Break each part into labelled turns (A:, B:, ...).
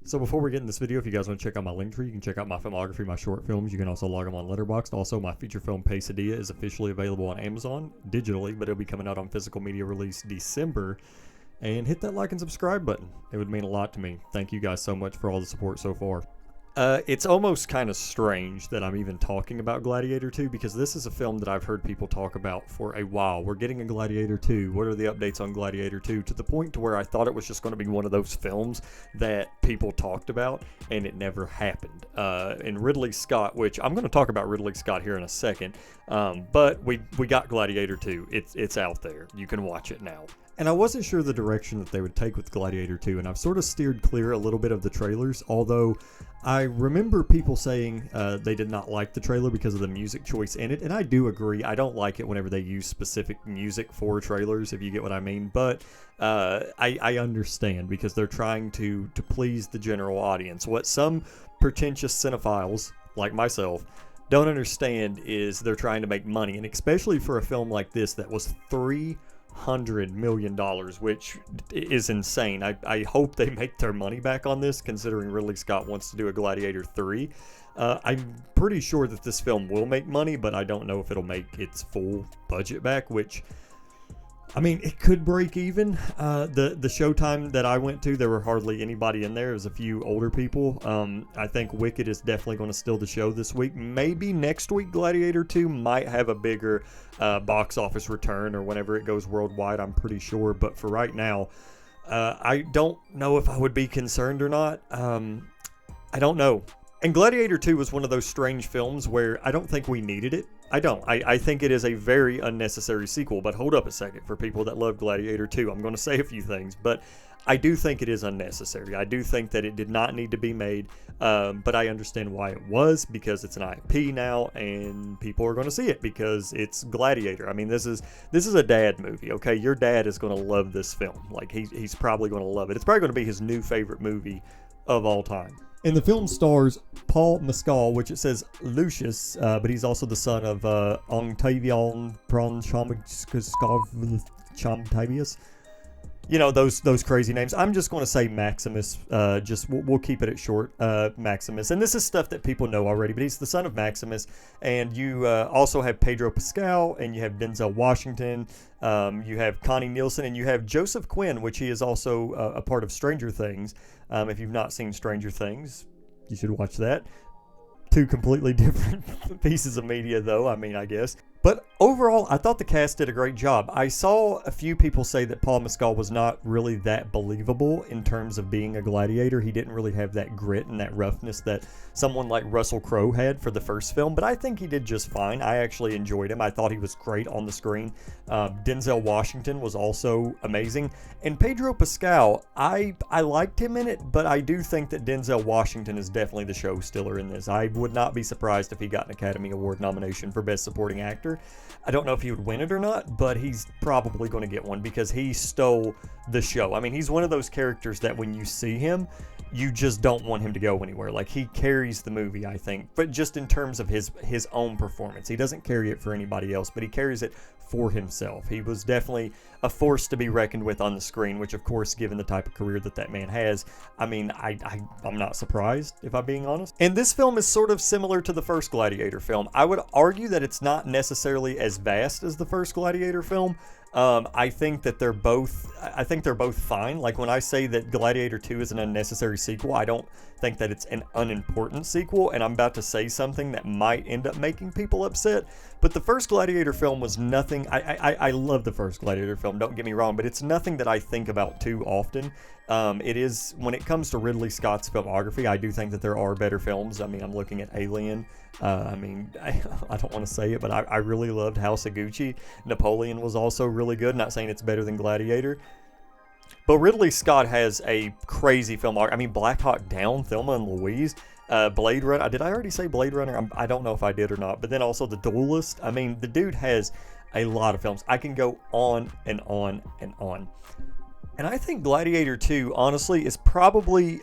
A: So before we get in this video, if you guys want to check out my link tree, you can check out my filmography, my short films. You can also log them on Letterboxd. Also, my feature film Pesadilla is officially available on Amazon digitally, but it'll be coming out on physical media release December. And hit that like and subscribe button. It would mean a lot to me. Thank you guys so much for all the support so far. It's almost kind of strange that I'm even talking about Gladiator II because this is a film that I've heard people talk about for a while. We're getting a Gladiator II. What are the updates on Gladiator II? To the point to where I thought it was just going to be one of those films that people talked about, and it never happened. And Ridley Scott, which I'm going to talk about Ridley Scott here in a second, but we got Gladiator II. It's out there. You can watch it now. And I wasn't sure the direction that they would take with Gladiator II, and I've sort of steered clear a little bit of the trailers, although I remember people saying they did not like the trailer because of the music choice in it, and I do agree. I don't like it whenever they use specific music for trailers, if you get what I mean, but I understand because they're trying to please the general audience. What some pretentious cinephiles, like myself, don't understand is they're trying to make money, and especially for a film like this that was $300 million, which is insane. I hope they make their money back on this, considering Ridley Scott wants to do a Gladiator 3. I'm pretty sure that this film will make money, but I don't know if it'll make its full budget back, which, I mean, it could break even. The showtime that I went to, there were hardly anybody in there. It was a few older people. I think Wicked is definitely going to steal the show this week. Maybe next week Gladiator 2 might have a bigger box office return, or whenever it goes worldwide, I'm pretty sure. But for right now, I don't know if I would be concerned or not. I don't know. And Gladiator 2 was one of those strange films where I don't think we needed it. I don't. I think it is a very unnecessary sequel. But hold up a second. For people that love Gladiator 2, I'm going to say a few things. But I do think it is unnecessary. I do think that it did not need to be made. But I understand why it was, because it's an IP now, and people are going to see it because it's Gladiator. I mean, this is a dad movie, okay? Your dad is going to love this film. Like, he's probably going to love it. It's probably going to be his new favorite movie of all time. And the film stars Paul Mescal, which it says Lucius, but he's also the son of Octavian Champtavius. You know, those crazy names. I'm just going to say Maximus. We'll keep it at short, Maximus. And this is stuff that people know already, but he's the son of Maximus. And you also have Pedro Pascal, and you have Denzel Washington, you have Connie Nielsen, and you have Joseph Quinn, which he is also a part of Stranger Things. If you've not seen Stranger Things, you should watch that. Two completely different pieces of media, though, I mean, I guess. But overall, I thought the cast did a great job. I saw a few people say that Paul Mescal was not really that believable in terms of being a gladiator. He didn't really have that grit and that roughness that someone like Russell Crowe had for the first film, but I think he did just fine. I actually enjoyed him. I thought he was great on the screen. Denzel Washington was also amazing. And Pedro Pascal, I liked him in it, but I do think that Denzel Washington is definitely the show stealer in this. I would not be surprised if he got an Academy Award nomination for Best Supporting Actor. I don't know if he would win it or not, but he's probably going to get one because he stole the show. I mean, he's one of those characters that when you see him, you just don't want him to go anywhere. Like, he carries the movie, I think, but just in terms of his own performance. He doesn't carry it for anybody else, but he carries it for himself. He was definitely a force to be reckoned with on the screen, which, of course, given the type of career that man has, I mean, I'm not surprised, if I'm being honest. And this film is sort of similar to the first Gladiator film. I would argue that it's not necessarily as vast as the first Gladiator film. I think they're both fine. Like, when I say that Gladiator 2 is an unnecessary sequel, I don't think that it's an unimportant sequel, and I'm about to say something that might end up making people upset. But the first Gladiator film was nothing. I love the first Gladiator film, don't get me wrong, but it's nothing that I think about too often. It is, when it comes to Ridley Scott's filmography, I do think that there are better films. I mean, I'm looking at Alien. I don't want to say it, but I really loved House of Gucci. Napoleon was also really good. Not saying it's better than Gladiator. But Ridley Scott has a crazy filmography. I mean, Black Hawk Down, Thelma and Louise, Blade Runner. Did I already say Blade Runner? I don't know if I did or not. But then also The Duelist. I mean, the dude has a lot of films. I can go on and on and on. And I think Gladiator 2, honestly, is probably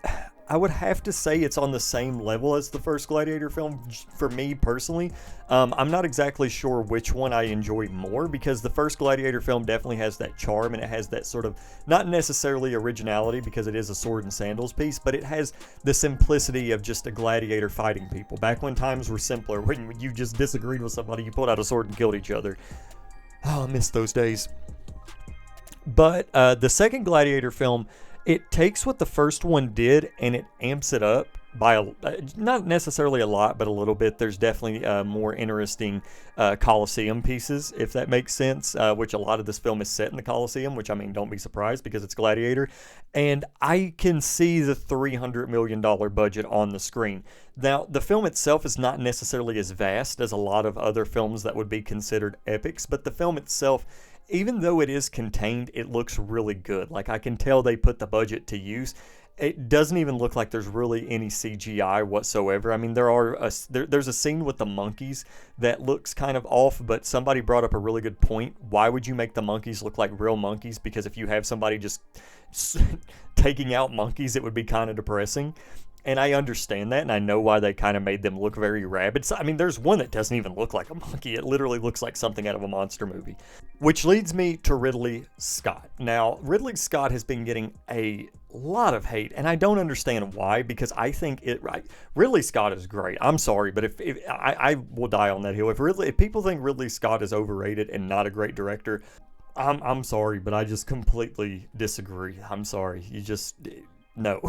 A: I would have to say it's on the same level as the first Gladiator film for me personally. I'm not exactly sure which one I enjoy more, because the first Gladiator film definitely has that charm, and it has that sort of, not necessarily originality because it is a sword and sandals piece, but it has the simplicity of just a gladiator fighting people. Back when times were simpler, when you just disagreed with somebody, you pulled out a sword and killed each other. Oh, I miss those days. But the second Gladiator film, it takes what the first one did and it amps it up by not necessarily a lot, but a little bit. There's definitely more interesting Colosseum pieces, if that makes sense, which a lot of this film is set in the Colosseum, which, I mean, don't be surprised because it's Gladiator. And I can see the $300 million budget on the screen. Now, the film itself is not necessarily as vast as a lot of other films that would be considered epics, but the film itself, even though it is contained, it looks really good. Like, I can tell they put the budget to use. It doesn't even look like there's really any CGI whatsoever. I mean, there's a scene with the monkeys that looks kind of off, but somebody brought up a really good point. Why would you make the monkeys look like real monkeys? Because if you have somebody just taking out monkeys, it would be kind of depressing. And I understand that, and I know why they kind of made them look very rabid. So, I mean, there's one that doesn't even look like a monkey. It literally looks like something out of a monster movie. Which leads me to Ridley Scott. Now, Ridley Scott has been getting a lot of hate, and I don't understand why, because I think Ridley Scott is great. I'm sorry, but if I will die on that hill. If people think Ridley Scott is overrated and not a great director, I'm sorry, but I just completely disagree. I'm sorry. No.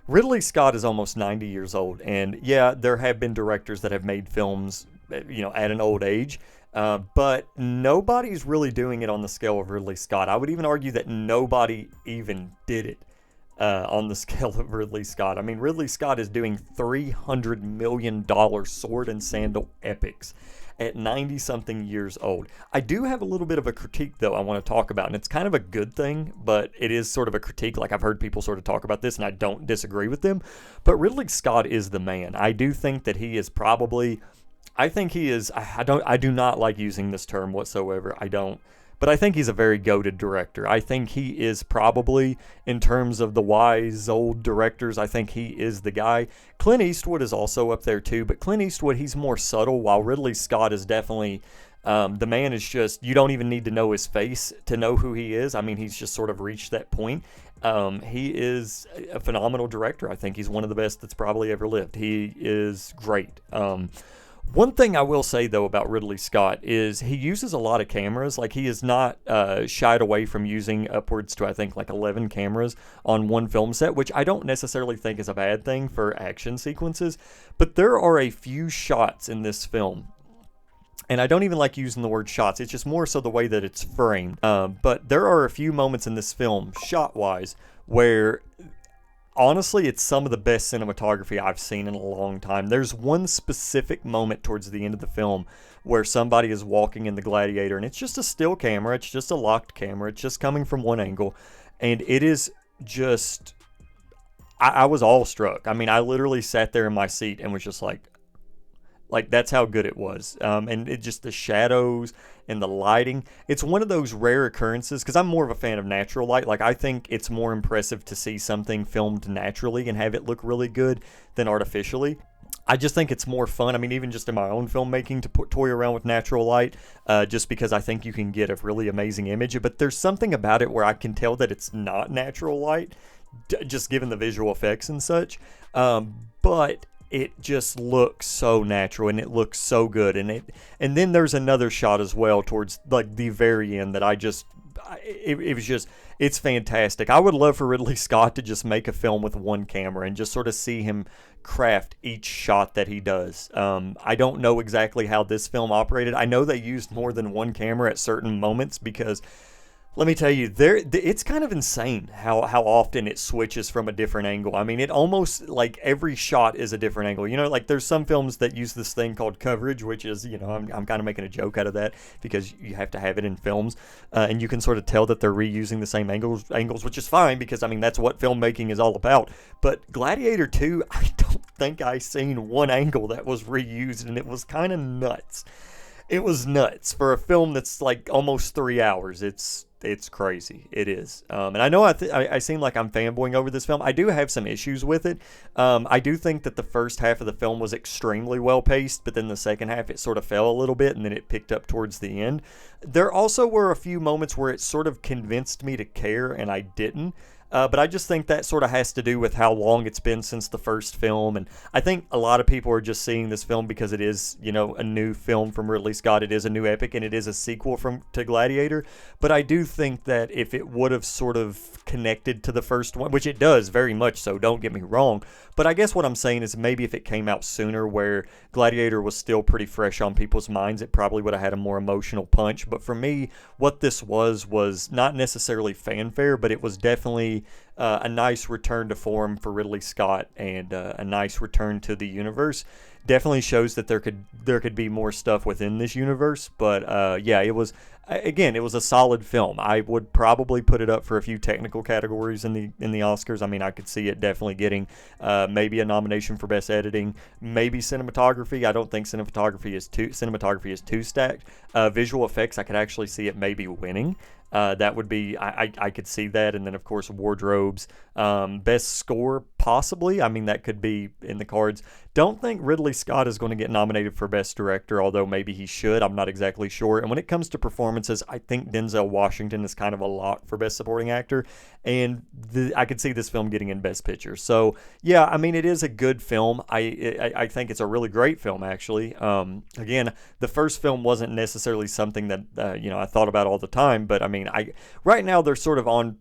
A: Ridley Scott is almost 90 years old, and yeah, there have been directors that have made films, at an old age, but nobody's really doing it on the scale of Ridley Scott. I would even argue that nobody even did it on the scale of Ridley Scott. I mean, Ridley Scott is doing $300 million sword and sandal epics at 90-something years old. I do have a little bit of a critique, though, I want to talk about, and it's kind of a good thing, but it is sort of a critique. Like, I've heard people sort of talk about this, and I don't disagree with them, but Ridley Scott is the man. I do think that he is probably, I do not like using this term whatsoever. I don't. But I think he's a very goated director. I think he is probably, in terms of the wise old directors, I think he is the guy. Clint Eastwood is also up there too, but Clint Eastwood, he's more subtle, while Ridley Scott is definitely, the man is just, you don't even need to know his face to know who he is. I mean, he's just sort of reached that point. He is a phenomenal director. I think he's one of the best that's probably ever lived. He is great. One thing I will say, though, about Ridley Scott is he uses a lot of cameras. Like, he is not shied away from using upwards to, I think, like 11 cameras on one film set, which I don't necessarily think is a bad thing for action sequences. But there are a few shots in this film, and I don't even like using the word shots. It's just more so the way that it's framed. But there are a few moments in this film, shot-wise, where honestly, it's some of the best cinematography I've seen in a long time. There's one specific moment towards the end of the film where somebody is walking in the Gladiator, and it's just a still camera. It's just a locked camera. It's just coming from one angle, and it is just, I was awestruck. I mean, I literally sat there in my seat and was just like that's how good it was. And it just, the shadows and the lighting, it's one of those rare occurrences, because I'm more of a fan of natural light. Like, I think it's more impressive to see something filmed naturally and have it look really good than artificially. I just think it's more fun. I mean, even just in my own filmmaking, to toy around with natural light, just because I think you can get a really amazing image. But there's something about it where I can tell that it's not natural light, just given the visual effects and such. But it just looks so natural, and it looks so good. And then there's another shot as well towards like the very end that it was just, it's fantastic. I would love for Ridley Scott to just make a film with one camera and just sort of see him craft each shot that he does. I don't know exactly how this film operated. I know they used more than one camera at certain moments, because let me tell you, it's kind of insane how often it switches from a different angle. I mean, it almost, like, every shot is a different angle. You know, like, there's some films that use this thing called coverage, which is, I'm kind of making a joke out of that because you have to have it in films. And you can sort of tell that they're reusing the same angles, which is fine, because, I mean, that's what filmmaking is all about. But Gladiator II, I don't think I seen one angle that was reused, and it was kind of nuts. It was nuts for a film that's like almost 3 hours. It's it's crazy. It is. And I know I seem like I'm fanboying over this film. I do have some issues with it. I do think that the first half of the film was extremely well paced, but then the second half it sort of fell a little bit and then it picked up towards the end. There also were a few moments where it sort of convinced me to care and I didn't. But I just think that sort of has to do with how long it's been since the first film. And I think a lot of people are just seeing this film because it is, you know, a new film from Ridley Scott. It is a new epic and it is a sequel to Gladiator. But I do think that if it would have sort of connected to the first one, which it does very much so, don't get me wrong. But I guess what I'm saying is maybe if it came out sooner where Gladiator was still pretty fresh on people's minds, it probably would have had a more emotional punch. But for me, what this was not necessarily fanfare, but it was definitely a nice return to form for Ridley Scott and a nice return to the universe. Definitely shows that there could be more stuff within this universe, but yeah, it was a solid film. I would probably put it up for a few technical categories in the Oscars. I mean, I could see it definitely getting maybe a nomination for best editing, maybe cinematography. I don't think cinematography is too stacked. Visual effects, I could actually see it maybe winning. That would be, I could see that. And then, of course, wardrobes. Best score, possibly. I mean, that could be in the cards. Don't think Ridley Scott is going to get nominated for Best Director, although maybe he should. I'm not exactly sure. And when it comes to performances, I think Denzel Washington is kind of a lock for Best Supporting Actor. And I could see this film getting in Best Picture. So, yeah, I mean, it is a good film. I think it's a really great film, actually. Again, the first film wasn't necessarily something that, I thought about all the time. But, I mean, right now they're sort of on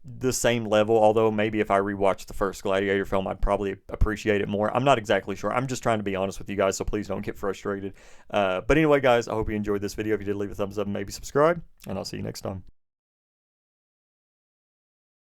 A: the same level, although maybe if I rewatched the first Gladiator film, I'd probably appreciate it more. I'm not exactly sure. I'm just trying to be honest with you guys, so please don't get frustrated. But anyway, guys, I hope you enjoyed this video. If you did, leave a thumbs up and maybe subscribe, and I'll see you next time.